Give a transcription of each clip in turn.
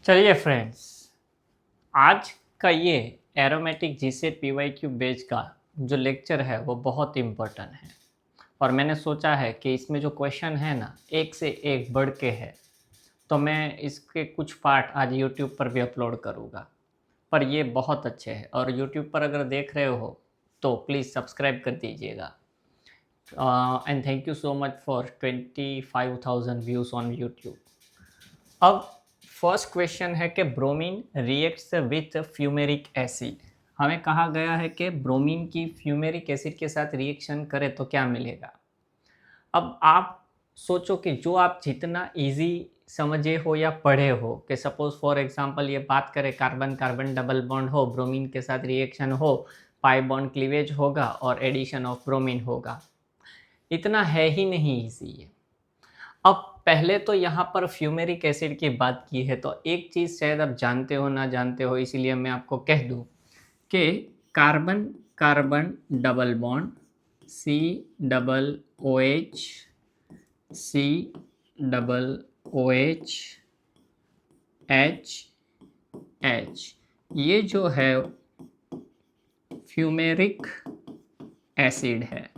चलिए फ्रेंड्स, आज का ये एरोमेटिक जीसेट पीवाईक्यू बेच का जो लेक्चर है वो बहुत इम्पोर्टेंट है और मैंने सोचा है कि इसमें जो क्वेश्चन है ना एक से एक बढ़ के है, तो मैं इसके कुछ पार्ट आज यूट्यूब पर भी अपलोड करूँगा। पर ये बहुत अच्छे हैं और यूट्यूब पर अगर देख रहे हो तो प्लीज़ सब्सक्राइब कर दीजिएगा। And thank you so much for 25,000 views on YouTube. अब फर्स्ट क्वेश्चन है कि bromine reacts with fumaric acid. हमें कहा गया है कि ब्रोमीन की फ्यूमेरिक एसिड के साथ रिएक्शन करे तो क्या मिलेगा। अब आप सोचो कि जो आप जितना इजी समझे हो या पढ़े हो कि सपोज फॉर एग्जांपल ये बात करें कार्बन कार्बन डबल बॉन्ड हो, ब्रोमीन के साथ रिएक्शन हो, पाई बॉन्ड क्लीवेज होगा और एडिशन ऑफ ब्रोमीन होगा। इतना है ही नहीं इजी है। अब पहले तो यहाँ पर फ्यूमेरिक एसिड की बात की है तो एक चीज़ शायद आप जानते हो ना जानते हो, इसीलिए मैं आपको कह दूँ कि carbon carbon double bond C double O H C double O H H H, ये जो है फ्यूमेरिक एसिड है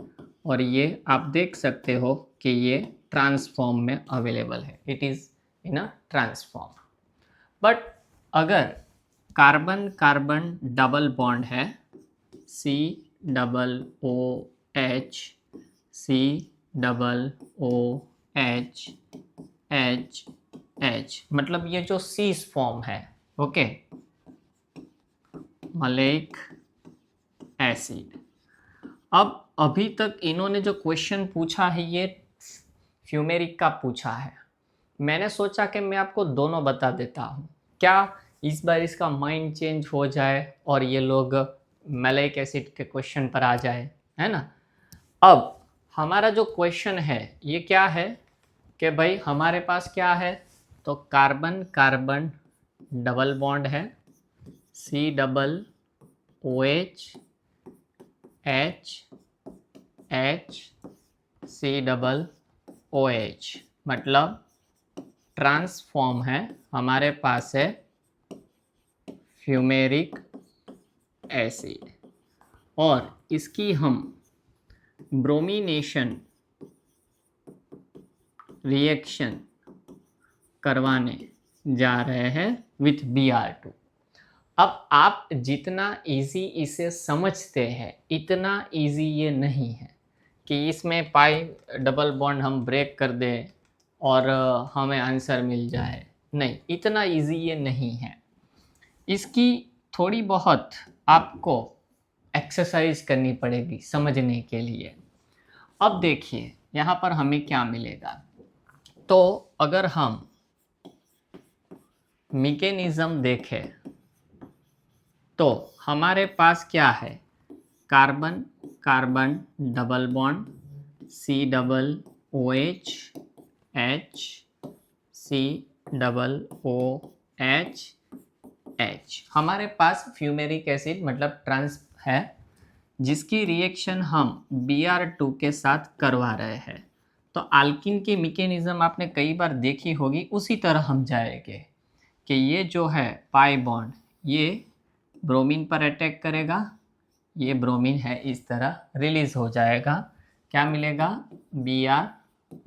और ये आप देख सकते हो कि ये ट्रांसफॉर्म में अवेलेबल है, it is in a trans form. But अगर कार्बन कार्बन डबल बॉन्ड है C double O H C double O H H H, मतलब ये जो सीस फॉर्म है, ओके, मलेइक एसिड। अब अभी तक इन्होंने जो क्वेश्चन पूछा है ये फ्यूमेरिक का पूछा है। मैंने सोचा कि मैं आपको दोनों बता देता हूँ, क्या इस बार इसका माइंड चेंज हो जाए और ये लोग मैलेइक एसिड के क्वेश्चन पर आ जाए, है ना। अब हमारा जो क्वेश्चन है ये क्या है कि भाई हमारे पास क्या है, तो कार्बन कार्बन डबल बॉन्ड है C double O H H H C double O H, मतलब ट्रांसफॉर्म है, हमारे पास है फ्यूमेरिक एसिड और इसकी हम ब्रोमिनेशन रिएक्शन करवाने जा रहे हैं विथ Br2। अब आप जितना इजी इसे समझते हैं इतना इजी ये नहीं है कि इसमें पाई डबल बॉन्ड हम ब्रेक कर दें और हमें आंसर मिल जाए। नहीं, इतना इजी ये नहीं है। इसकी थोड़ी बहुत आपको एक्सरसाइज करनी पड़ेगी समझने के लिए। अब देखिए यहाँ पर हमें क्या मिलेगा, तो अगर हम मैकेनिज्म देखें तो हमारे पास क्या है, carbon carbon double bond C double O H H C double O H H, हमारे पास फ्यूमेरिक एसिड मतलब ट्रांस है जिसकी रिएक्शन हम Br2 के साथ करवा रहे हैं। तो अल्किन की मैकेनिज्म आपने कई बार देखी होगी, उसी तरह हम जाएंगे कि ये जो है पाई बॉन्ड ये ब्रोमीन पर अटैक करेगा, ये ब्रोमीन है इस तरह रिलीज हो जाएगा, क्या मिलेगा Br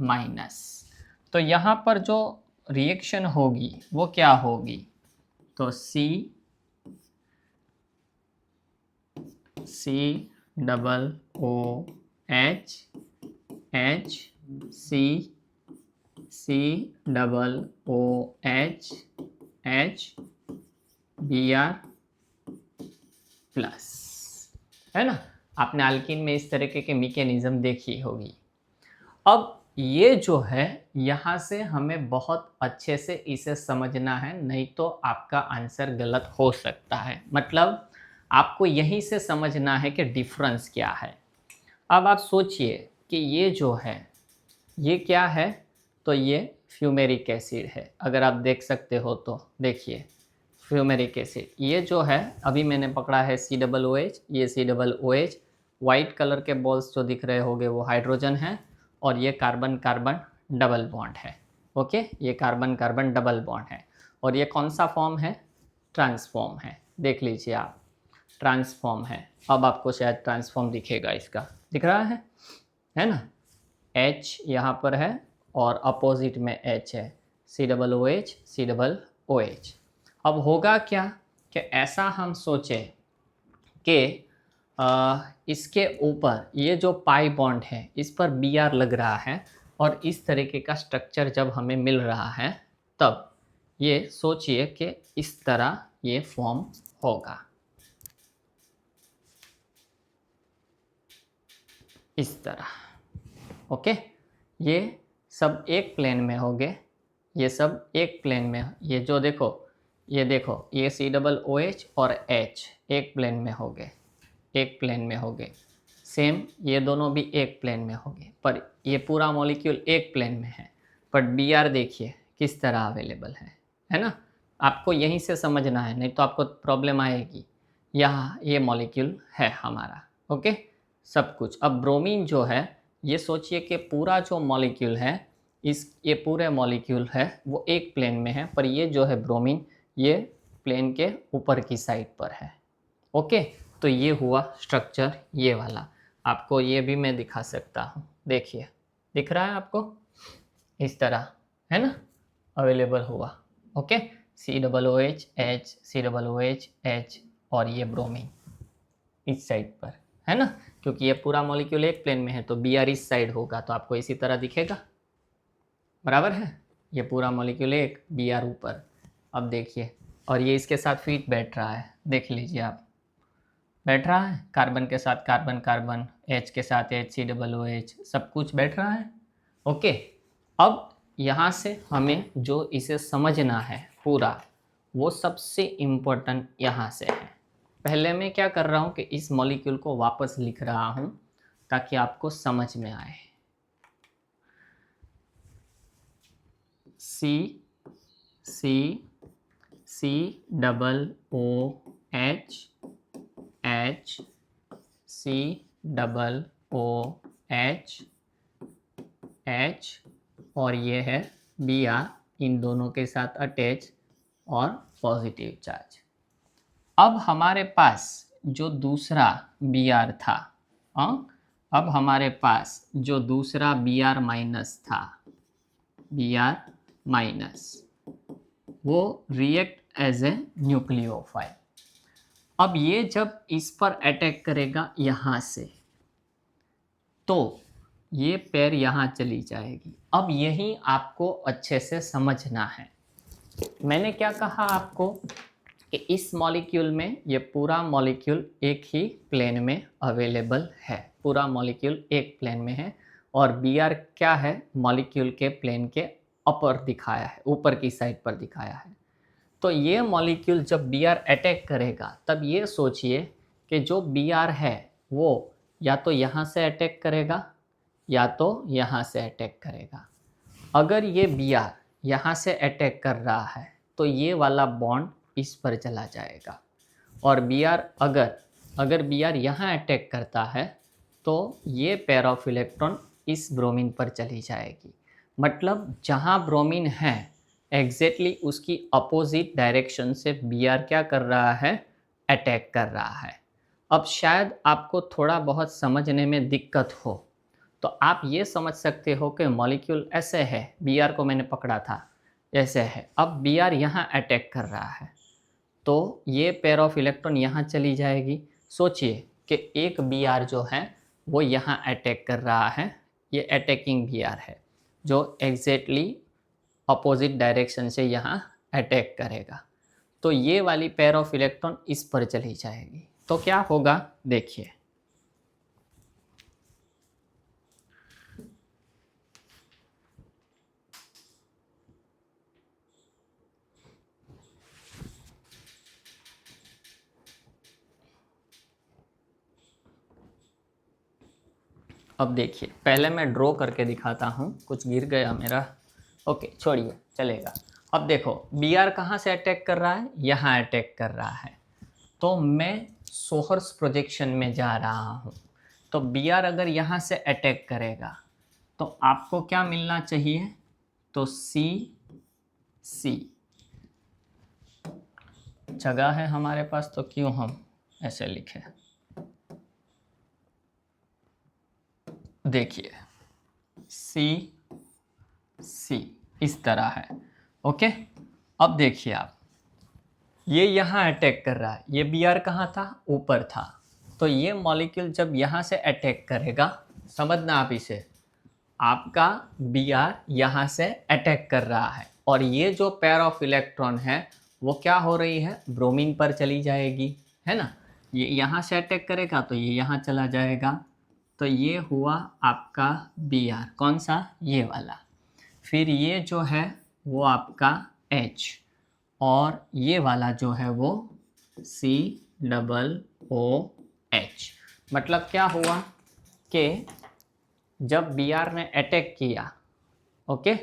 माइनस। तो यहाँ पर जो रिएक्शन होगी वो क्या होगी, तो C double O H H C double O H H Br plus, है ना। आपने अल्किन में इस तरीके के मैकेनिज्म देखी होगी। अब ये जो है यहाँ से हमें बहुत अच्छे से इसे समझना है, नहीं तो आपका आंसर गलत हो सकता है। मतलब आपको यहीं से समझना है कि डिफरेंस क्या है। अब आप सोचिए कि ये जो है ये क्या है, तो ये फ्यूमेरिक एसिड है। अगर आप देख सकते हो तो देखिए फ्यूमेरिक एसिड, ये जो है अभी मैंने पकड़ा है सी डबल ओ एच, ये C double O H, white colour के बॉल्स जो दिख रहे होंगे वो हाइड्रोजन है और ये कार्बन कार्बन डबल बॉन्ड है। ओके, ये कार्बन कार्बन डबल बॉन्ड है। और ये कौन सा फॉर्म है? ट्रांसफॉर्म है। देख लीजिए आप, ट्रांसफॉर्म है। अब आपको शायद ट्रांसफॉर्म दिखेगा, इसका दिख रहा है ना? H यहाँ पर है और अपोजिट में H है, COOH COOH। अब होगा क्या कि ऐसा हम सोचें कि इसके ऊपर ये जो पाई बॉन्ड है इस पर Br लग रहा है और इस तरीके का स्ट्रक्चर जब हमें मिल रहा है तब ये सोचिए कि इस तरह ये फॉर्म होगा, इस तरह। ओके, ये सब एक प्लेन में होंगे, ये सब एक प्लेन में, ये जो देखो ये COOH और H एक प्लेन में होंगे, एक प्लेन में होंगे। सेम ये दोनों भी एक प्लेन में होंगे, पर ये पूरा मॉलिक्यूल एक प्लेन में है। पर Br देखिए किस तरह अवेलेबल है ना? आपको यहीं से समझना है, नहीं तो आपको प्रॉब्लम आएगी। यहाँ ये मॉलिक्यूल है हमारा। ओके, सब कुछ। अब ब्रोमीन जो है, ये सोचिए कि पूरा जो मॉलिक्यूल है, ये पूरे मॉलिक्यूल है वो एक प्लेन में है, पर ये जो है ब्रोमीन, ये प्लेन के ऊपर की साइड पर है। ओके, तो ये हुआ स्ट्रक्चर ये वाला। आपको ये भी मैं दिखा सकता हूँ, देखिए दिख रहा है आपको, इस तरह है ना, अवेलेबल हुआ। Okay, COOH H COOH H और ये ब्रोमीन इस साइड पर है ना, क्योंकि ये पूरा मॉलिक्यूल एक प्लेन में है तो Br इस साइड होगा, तो आपको इसी तरह दिखेगा। बराबर है, ये पूरा मॉलिक्यूल एक, Br ऊपर। अब देखिए, और ये इसके साथ फिट बैठ रहा है, देख लीजिए आप, बैठ रहा है, कार्बन के साथ कार्बन कार्बन, H के साथ H COOH, सब कुछ बैठ रहा है। ओके, अब यहाँ से हमें जो इसे समझना है पूरा, वो सबसे इम्पोर्टेंट यहाँ से है। पहले मैं क्या कर रहा हूँ कि इस मॉलिक्यूल को वापस लिख रहा हूँ ताकि आपको समझ में आए। COOH और ये है Br, इन दोनों के साथ अटैच और पॉजिटिव चार्ज। अब हमारे पास जो दूसरा Br था, अब हमारे पास जो दूसरा Br माइनस था, Br माइनस, वो रिएक्ट एज ए न्यूक्लियोफाइल। अब ये जब इस पर अटैक करेगा यहाँ से, तो ये पैर यहाँ चली जाएगी। अब यही आपको अच्छे से समझना है। मैंने क्या कहा आपको कि इस मॉलिक्यूल में ये पूरा मॉलिक्यूल एक ही प्लेन में अवेलेबल है, पूरा मॉलिक्यूल एक प्लेन में है, और Br क्या है, मॉलिक्यूल के प्लेन के अपर दिखाया है, ऊपर की साइड पर दिखाया है। तो ये मॉलिक्यूल जब Br अटैक करेगा तब ये सोचिए कि जो Br है वो या तो यहाँ से अटैक करेगा या तो यहाँ से अटैक करेगा। अगर ये Br यहाँ से अटैक कर रहा है तो ये वाला बॉन्ड इस पर चला जाएगा, और Br अगर Br यहाँ अटैक करता है तो ये पेयर ऑफ इलेक्ट्रॉन इस ब्रोमीन पर चली जाएगी। मतलब जहाँ ब्रोमीन है एग्जैक्टली उसकी अपोजिट डायरेक्शन से Br क्या कर रहा है, अटैक कर रहा है। अब शायद आपको थोड़ा बहुत समझने में दिक्कत हो, तो आप ये समझ सकते हो कि मॉलिक्यूल ऐसे है, Br को मैंने पकड़ा था, ऐसे है, अब Br यहाँ अटैक कर रहा है तो ये पेयर ऑफ इलेक्ट्रॉन यहाँ चली जाएगी। सोचिए कि एक Br जो है वो यहाँ अटैक कर रहा है, ये अटैकिंग Br है जो एग्जैक्टली अपोजिट डायरेक्शन से यहाँ अटैक करेगा, तो ये वाली पेयर ऑफ इलेक्ट्रॉन इस पर चली जाएगी। तो क्या होगा देखिए, अब देखिए, पहले मैं ड्रॉ करके दिखाता हूँ, कुछ गिर गया मेरा। ओके छोड़िए, चलेगा। अब देखो Br कहाँ से अटैक कर रहा है, यहाँ अटैक कर रहा है, तो मैं सोहर्स प्रोजेक्शन में जा रहा हूँ। तो Br अगर यहाँ से अटैक करेगा तो आपको क्या मिलना चाहिए, तो C जगह है हमारे पास तो क्यों हम ऐसे लिखे। देखिए सी सी इस तरह है। ओके, अब देखिए आप, ये यहाँ अटैक कर रहा है, ये बी आर कहाँ था, ऊपर था। तो ये मॉलिक्यूल जब यहाँ से अटैक करेगा, समझना आप इसे, आपका बी आर यहाँ से अटैक कर रहा है और ये जो पेयर ऑफ इलेक्ट्रॉन है वो क्या हो रही है, ब्रोमीन पर चली जाएगी, है ना। ये यहाँ से अटैक करेगा तो ये यहाँ चला जाएगा। तो ये हुआ आपका बी आर, कौन सा, ये वाला। फिर ये जो है वो आपका H, और ये वाला जो है वो COOH। मतलब क्या हुआ कि जब बी आर ने अटैक किया, ओके,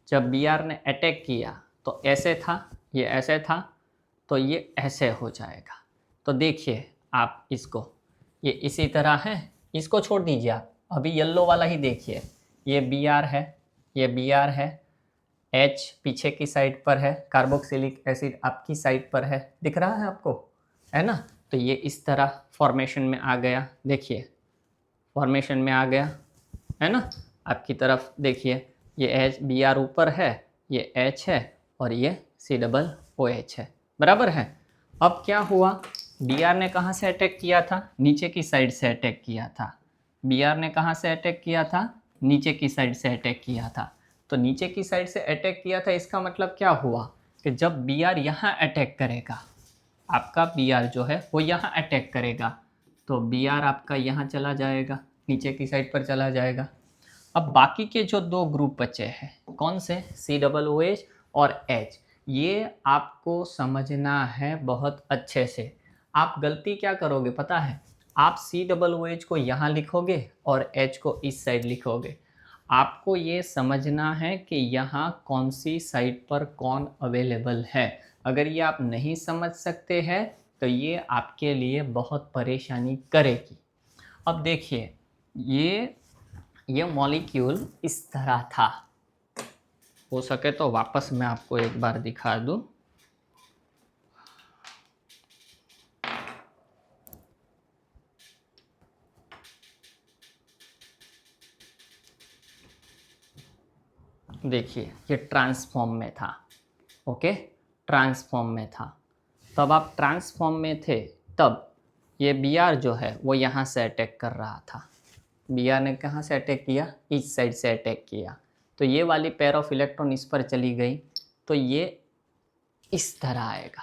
जब बी आर ने अटैक किया तो ऐसे था, ये ऐसे था, तो ये ऐसे हो जाएगा। तो देखिए आप इसको, ये इसी तरह है, इसको छोड़ दीजिए आप, अभी येलो वाला ही देखिए। ये बी आर है, ये बी आर है, H पीछे की साइड पर है, कार्बोक्सिलिक एसिड आपकी साइड पर है, दिख रहा है आपको, है ना। तो ये इस तरह फॉर्मेशन में आ गया, देखिए फॉर्मेशन में आ गया, है ना। आपकी तरफ देखिए, ये H बी आर ऊपर है, ये H है और ये COOH है, बराबर है। अब क्या हुआ, बी आर ने कहाँ से अटैक किया था, नीचे की साइड से अटैक किया था। बी आर ने कहाँ से अटैक किया था, नीचे की साइड से अटैक किया था। तो नीचे की साइड से अटैक किया था, इसका मतलब क्या हुआ कि जब बी आर यहाँ अटैक करेगा, आपका बी आर जो है वो यहाँ अटैक करेगा, तो बी आर आपका यहाँ चला जाएगा, नीचे की साइड पर चला जाएगा। अब बाकी के जो दो ग्रुप बचे हैं, कौन से, COOH और H, ये आपको समझना है बहुत अच्छे से। आप गलती क्या करोगे पता है, आप COOH को यहाँ लिखोगे और H को इस साइड लिखोगे। आपको ये समझना है कि यहाँ कौन सी साइड पर कौन अवेलेबल है। अगर ये आप नहीं समझ सकते हैं तो ये आपके लिए बहुत परेशानी करेगी। अब देखिए, ये मॉलिक्यूल इस तरह था, हो सके तो वापस मैं आपको एक बार दिखा दूं। देखिए ये ट्रांसफॉर्म में था, ओके, ट्रांसफॉर्म में था। तब आप ट्रांसफॉर्म में थे, तब ये बी आर जो है वो यहाँ से अटैक कर रहा था। बी आर ने कहाँ से अटैक किया, इस साइड से अटैक किया। तो ये वाली पेयर ऑफ इलेक्ट्रॉन इस पर चली गई, तो ये इस तरह आएगा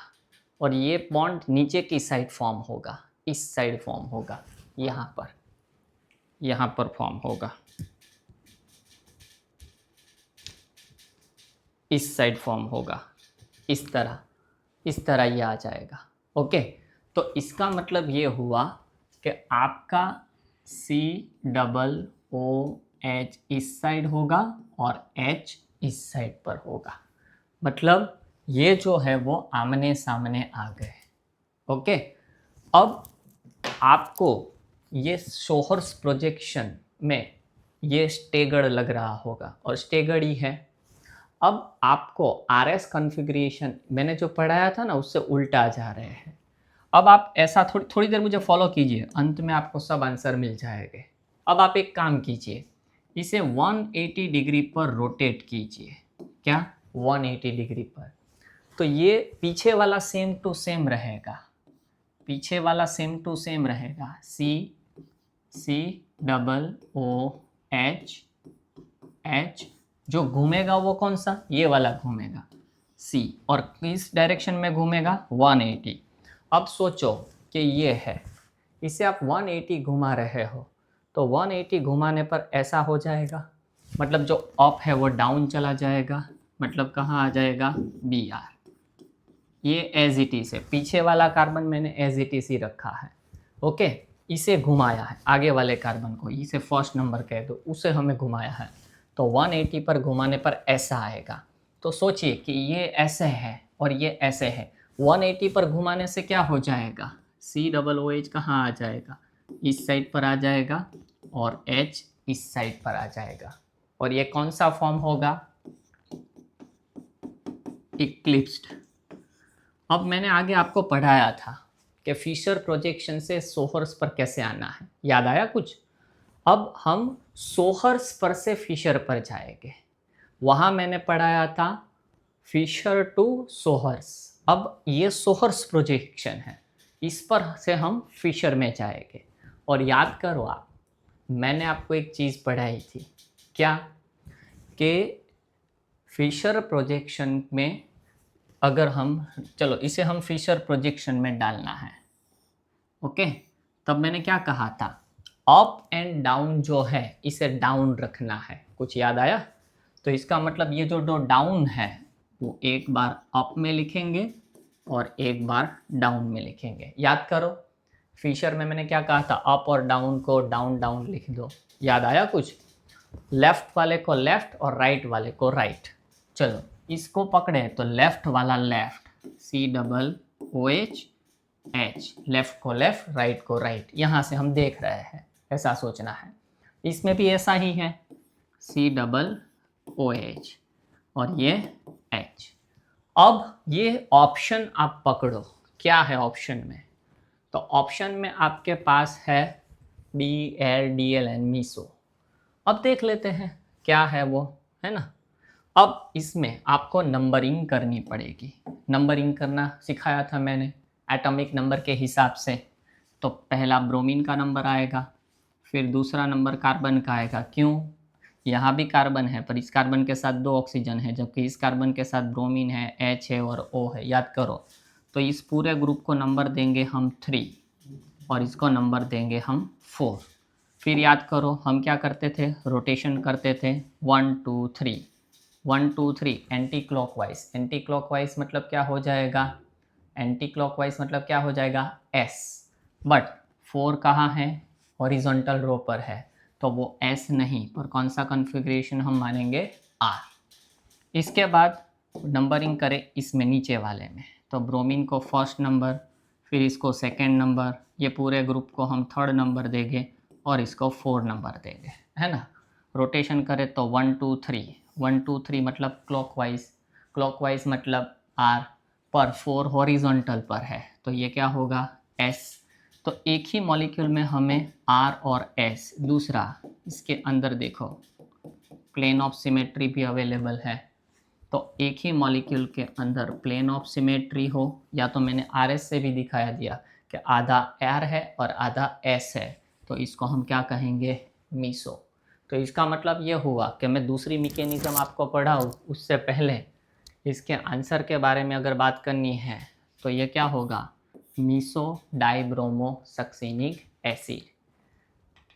और ये बॉन्ड नीचे की साइड फॉर्म होगा, इस साइड फॉर्म होगा, यहाँ पर फॉर्म होगा, इस साइड फॉर्म होगा, इस तरह ये आ जाएगा। ओके, तो इसका मतलब ये हुआ कि आपका COOH इस साइड होगा और H इस साइड पर होगा। मतलब ये जो है वो आमने सामने आ गए। ओके, अब आपको ये सोहर्स प्रोजेक्शन में ये स्टेगर्ड लग रहा होगा और स्टेगर्ड ही है। अब आपको RS कॉन्फ़िगरेशन मैंने जो पढ़ाया था ना उससे उल्टा जा रहे हैं। अब आप ऐसा थोड़ी देर मुझे फॉलो कीजिए, अंत में आपको सब आंसर मिल जाएंगे। अब आप एक काम कीजिए, इसे 180 डिग्री पर रोटेट कीजिए। क्या, 180 डिग्री पर। तो ये पीछे वाला सेम टू सेम रहेगा, पीछे वाला सेम टू सेम रहेगा, COOH, H जो घूमेगा वो कौन सा, ये वाला घूमेगा C, और किस डायरेक्शन में घूमेगा, 180। अब सोचो कि ये है, इसे आप 180 घुमा रहे हो, तो 180 घुमाने पर ऐसा हो जाएगा, मतलब जो अप है वो डाउन चला जाएगा, मतलब कहाँ आ जाएगा, BR। ये एज इट इज है, पीछे वाला कार्बन मैंने एज इट इज ही रखा है। ओके, इसे घुमाया है, आगे वाले कार्बन को, इसे फर्स्ट नंबर कह दो, उसे हमें घुमाया है, तो 180 पर घुमाने पर ऐसा आएगा। तो सोचिए कि ये ऐसे है और ये ऐसे है, 180 पर घुमाने से क्या हो जाएगा, COOH कहाँ आ जाएगा, इस साइड पर आ जाएगा और H इस साइड पर आ जाएगा, और ये कौन सा फॉर्म होगा, इक्लिप्स्ड। अब मैंने आगे आपको पढ़ाया था कि फिशर प्रोजेक्शन से सोहर्स पर कैसे आना है, याद आया कुछ? अब हम सोहर्स पर से फिशर पर जाएंगे। वहाँ मैंने पढ़ाया था फिशर टू सोहर्स। अब ये सोहर्स प्रोजेक्शन है, इस पर से हम फिशर में जाएंगे। और याद करो आप, मैंने आपको एक चीज़ पढ़ाई थी, क्या? कि फिशर प्रोजेक्शन में अगर हम, चलो इसे हम फिशर प्रोजेक्शन में डालना है, ओके? तब मैंने क्या कहा था, अप एंड डाउन जो है इसे डाउन रखना है। कुछ याद आया? तो इसका मतलब ये जो डाउन है वो एक बार अप में लिखेंगे और एक बार डाउन में लिखेंगे। याद करो, फिशर में मैंने क्या कहा था, अप और डाउन को डाउन डाउन लिख दो। याद आया कुछ? लेफ्ट वाले को लेफ्ट और राइट वाले को राइट। चलो इसको पकड़े तो लेफ्ट वाला लेफ्ट, COOH H, लेफ्ट को लेफ्ट, राइट को राइट। यहाँ से हम देख रहे हैं, ऐसा सोचना है। इसमें भी ऐसा ही है, COOH और ये H। अब ये ऑप्शन आप पकड़ो, क्या है ऑप्शन में? तो ऑप्शन में आपके पास है BL, DL एंड मीसो। अब देख लेते हैं क्या है वो, है ना? अब इसमें आपको नंबरिंग करनी पड़ेगी। नंबरिंग करना सिखाया था मैंने एटॉमिक नंबर के हिसाब से। तो पहला ब्रोमीन का नंबर आएगा, फिर दूसरा नंबर कार्बन का आएगा। क्यों? यहाँ भी कार्बन है पर इस कार्बन के साथ 2 ऑक्सीजन है, जबकि इस कार्बन के साथ ब्रोमीन है, H है और O है। याद करो, तो इस पूरे ग्रुप को नंबर देंगे हम 3 और इसको नंबर देंगे हम 4। फिर याद करो हम क्या करते थे, रोटेशन करते थे, 1 2 3 1 2 3 एंटी क्लॉकवाइज। एंटी क्लॉकवाइज मतलब क्या हो जाएगा? एंटी क्लॉकवाइज मतलब क्या हो जाएगा? S। बट 4 कहाँ है? हॉरिजॉन्टल रो पर है, तो वो S नहीं, पर कौन सा कॉन्फ़िगरेशन हम मानेंगे? R। इसके बाद नंबरिंग करें इसमें नीचे वाले में, तो ब्रोमीन को फर्स्ट नंबर, फिर इसको सेकेंड नंबर, ये पूरे ग्रुप को हम थर्ड नंबर देंगे और इसको 4 नंबर देंगे, है ना? रोटेशन करें तो 1 2 3 1 2 3 मतलब क्लॉकवाइज, क्लॉकवाइज मतलब R, पर 4 हॉरिजॉन्टल पर है तो ये क्या होगा? S। तो एक ही मॉलिक्यूल में हमें R और S, दूसरा इसके अंदर देखो प्लेन ऑफ सिमेट्री भी अवेलेबल है। तो एक ही मॉलिक्यूल के अंदर प्लेन ऑफ सिमेट्री हो, या तो मैंने RS से भी दिखाया दिया कि आधा R है और आधा S है, तो इसको हम क्या कहेंगे? मीसो। तो इसका मतलब ये हुआ कि मैं दूसरी मैकेनिज्म आपको पढ़ाऊँ उससे पहले इसके आंसर के बारे में अगर बात करनी है तो ये क्या होगा? Meso dibromo succinic acid.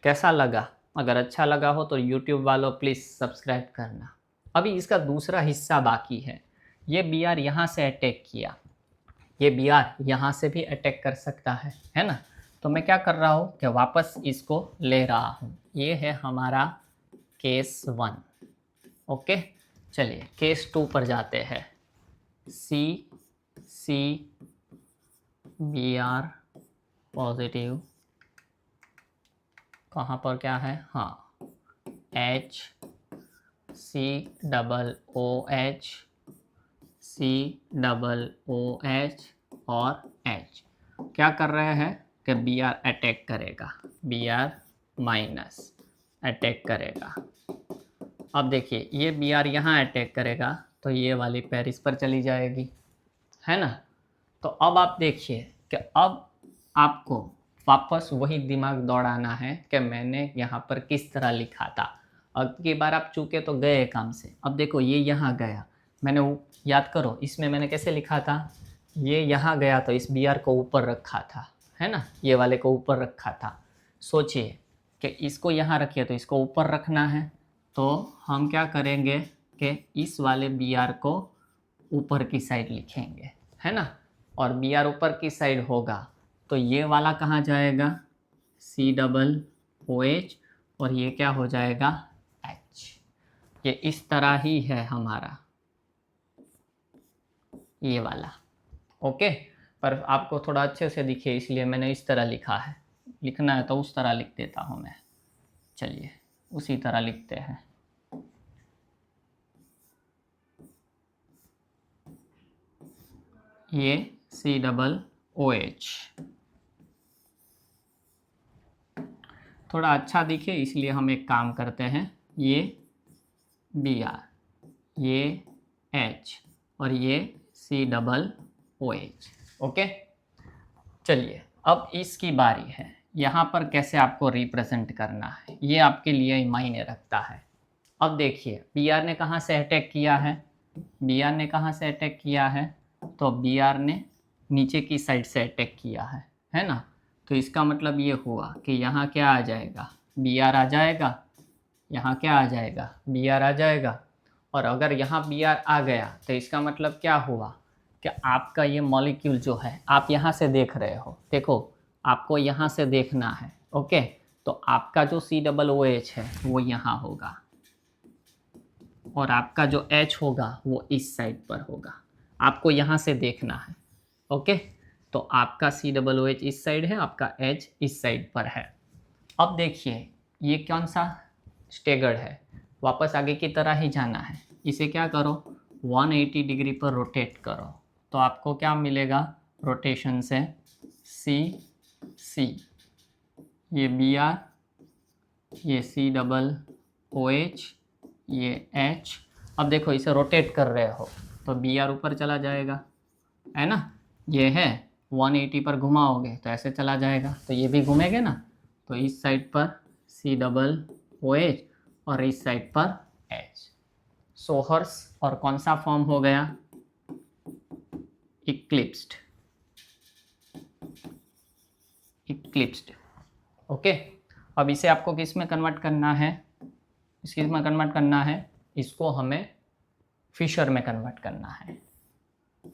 कैसा लगा? अगर अच्छा लगा हो तो यूट्यूब वालों प्लीज़ सब्सक्राइब करना। अभी इसका दूसरा हिस्सा बाकी है। ये BR यहाँ से अटैक किया, ये BR यहाँ से भी अटैक कर सकता है ना? तो मैं क्या कर रहा हूँ कि वापस इसको ले रहा हूँ। ये है हमारा केस 1। ओके, चलिए केस 2 पर जाते हैं। BR पॉजिटिव, कहाँ पर क्या है? हाँ, H COOH COOH और H क्या कर रहे हैं कि BR अटैक करेगा, BR माइनस अटैक करेगा। अब देखिए ये BR यहाँ अटैक करेगा तो ये वाली पैर इस पर चली जाएगी, है ना? तो अब आप देखिए कि अब आपको वापस वही दिमाग दौड़ाना है कि मैंने यहाँ पर किस तरह लिखा था। अब की बार आप चूके तो गए काम से। अब देखो ये यहाँ गया, मैंने याद करो इसमें मैंने कैसे लिखा था, ये यहाँ गया तो इस BR को ऊपर रखा था, है ना? ये वाले को ऊपर रखा था। सोचिए कि इसको यहाँ रखिए तो इसको ऊपर रखना है, तो हम क्या करेंगे कि इस वाले BR को ऊपर की साइड लिखेंगे, है ना? और BR ऊपर की साइड होगा तो ये वाला कहाँ जाएगा? COOH और ये क्या हो जाएगा? H। ये इस तरह ही है हमारा ये वाला, ओके? पर आपको थोड़ा अच्छे से दिखे इसलिए मैंने इस तरह लिखा है। लिखना है तो उस तरह लिख देता हूँ मैं। चलिए उसी तरह लिखते हैं। ये COOH। थोड़ा अच्छा दिखे इसलिए हम एक काम करते हैं, ये Br, ये H और ये COOH। ओके, चलिए अब इसकी बारी है। यहाँ पर कैसे आपको रिप्रेजेंट करना है ये आपके लिए मायने रखता है। अब देखिए Br ने कहाँ से अटैक किया है, Br ने कहाँ से अटैक किया है, तो Br ने नीचे की साइड से अटैक किया है ना। तो इसका मतलब ये हुआ कि यहाँ क्या आ जाएगा, Br आ जाएगा, यहाँ क्या आ जाएगा, Br आ जाएगा। और अगर यहाँ Br आ गया तो इसका मतलब क्या हुआ कि आपका ये मॉलिक्यूल जो है आप यहाँ से देख रहे हो, देखो आपको यहाँ से देखना है। ओके, तो आपका जो COOH है वो यहाँ होगा और आपका जो H होगा वो इस साइड पर होगा, आपको यहाँ से देखना है। ओके, तो आपका COOH इस साइड है, आपका H इस साइड पर है। अब देखिए ये कौन सा स्टेगर्ड है, वापस आगे की तरह ही जाना है। इसे क्या करो, 180 डिग्री पर रोटेट करो, तो आपको क्या मिलेगा, रोटेशन से C, ये Br, ये COOH, ये H। अब देखो इसे रोटेट कर रहे हो तो Br ऊपर चला जाएगा, है ना। ये है 180 पर घुमाओगे तो ऐसे चला जाएगा, तो ये भी घूमेंगे ना। तो इस साइड पर COOH और इस साइड पर H, सोहर्स। और कौन सा फॉर्म हो गया, इक्लिप्स्ड। ओके, अब इसे आपको किस में कन्वर्ट करना है, किस में कन्वर्ट करना है, इसको हमें फिशर में कन्वर्ट करना है,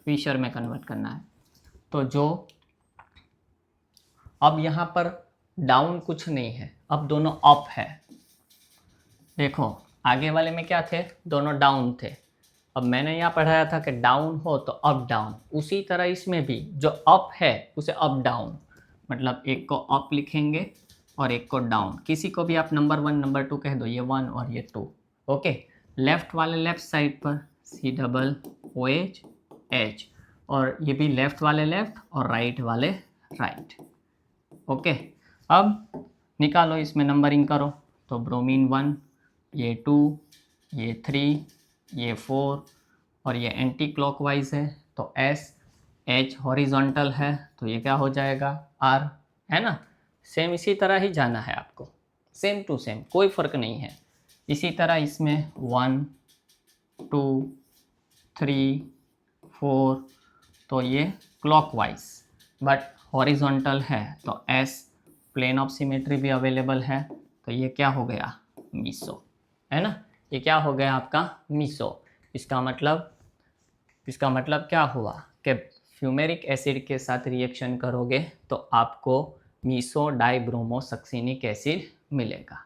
फिशर में कन्वर्ट करना है। तो जो अब यहाँ पर डाउन कुछ नहीं है, अब दोनों अप है। देखो आगे वाले में क्या थे, दोनों डाउन थे। अब मैंने यहाँ पढ़ाया था कि डाउन हो तो अप डाउन, उसी तरह इसमें भी जो अप है उसे अप डाउन, मतलब एक को अप लिखेंगे और एक को डाउन। किसी को भी आप नंबर 1 नंबर 2 कह दो, ये 1 और ये 2। ओके, लेफ्ट वाले लेफ्ट साइड पर COOH H, और ये भी लेफ्ट वाले लेफ्ट और राइट वाले राइट। ओके, अब निकालो, इसमें नंबरिंग करो। तो ब्रोमीन 1, ये 2, ये 3, ये 4 और ये एंटी क्लॉकवाइज है, तो H हॉरिजॉन्टल है तो ये क्या हो जाएगा, R, है ना। सेम इसी तरह ही जाना है आपको, सेम टू सेम, कोई फ़र्क नहीं है। इसी तरह इसमें 1, 2, 3, 4, तो ये क्लॉकवाइज बट हॉरिजॉन्टल है, तो S प्लेन ऑफ सिमेट्री भी अवेलेबल है, तो ये क्या हो गया, मीसो, है ना। ये क्या हो गया आपका मीसो। इसका मतलब क्या हुआ कि फ्यूमेरिक एसिड के साथ रिएक्शन करोगे तो आपको मीसो डाइब्रोमोसक्सिनिक एसिड मिलेगा।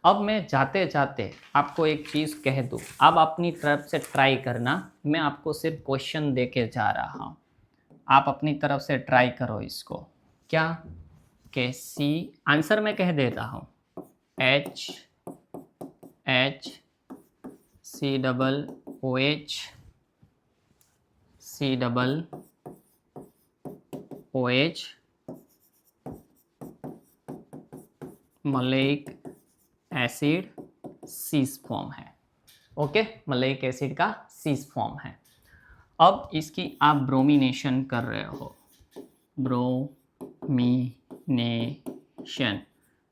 अब मैं जाते जाते आपको एक चीज़ कह दूँ, अब अपनी तरफ से ट्राई करना, मैं आपको सिर्फ क्वेश्चन दे के जा रहा हूँ, आप अपनी तरफ से ट्राई करो इसको। क्या के सी, आंसर मैं कह देता हूँ, H COOH मलेइक एसिड सीस फॉर्म है। ओके, मलेइक एसिड का सीस फॉर्म है। अब इसकी आप ब्रोमिनेशन कर रहे हो, ब्रोमिनेशन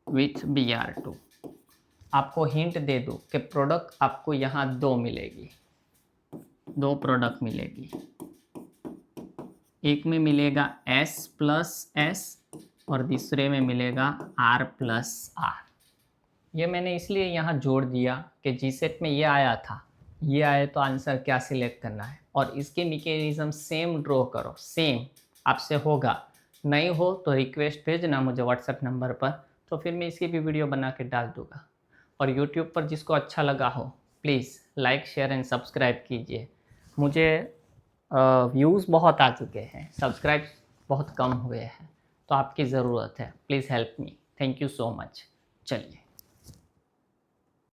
विथ Br2। आपको हिंट दे दूँ कि प्रोडक्ट आपको यहाँ 2 मिलेगी, 2 प्रोडक्ट मिलेगी। एक में मिलेगा S+S और दूसरे में मिलेगा R+R। ये मैंने इसलिए यहाँ जोड़ दिया कि जीसेट में ये आया था, ये आए तो आंसर क्या सिलेक्ट करना है, और इसके मैकेनिज्म सेम ड्रॉ करो, सेम आपसे होगा। नहीं हो तो रिक्वेस्ट भेजना मुझे व्हाट्सएप नंबर पर, तो फिर मैं इसकी भी वीडियो बना के डाल दूँगा। और यूट्यूब पर जिसको अच्छा लगा हो please like share and subscribe कीजिए। मुझे व्यूज़ बहुत आ चुके हैं, सब्सक्राइब बहुत कम हुए हैं, तो आपकी ज़रूरत है, please help me. Thank you so much. चलिए।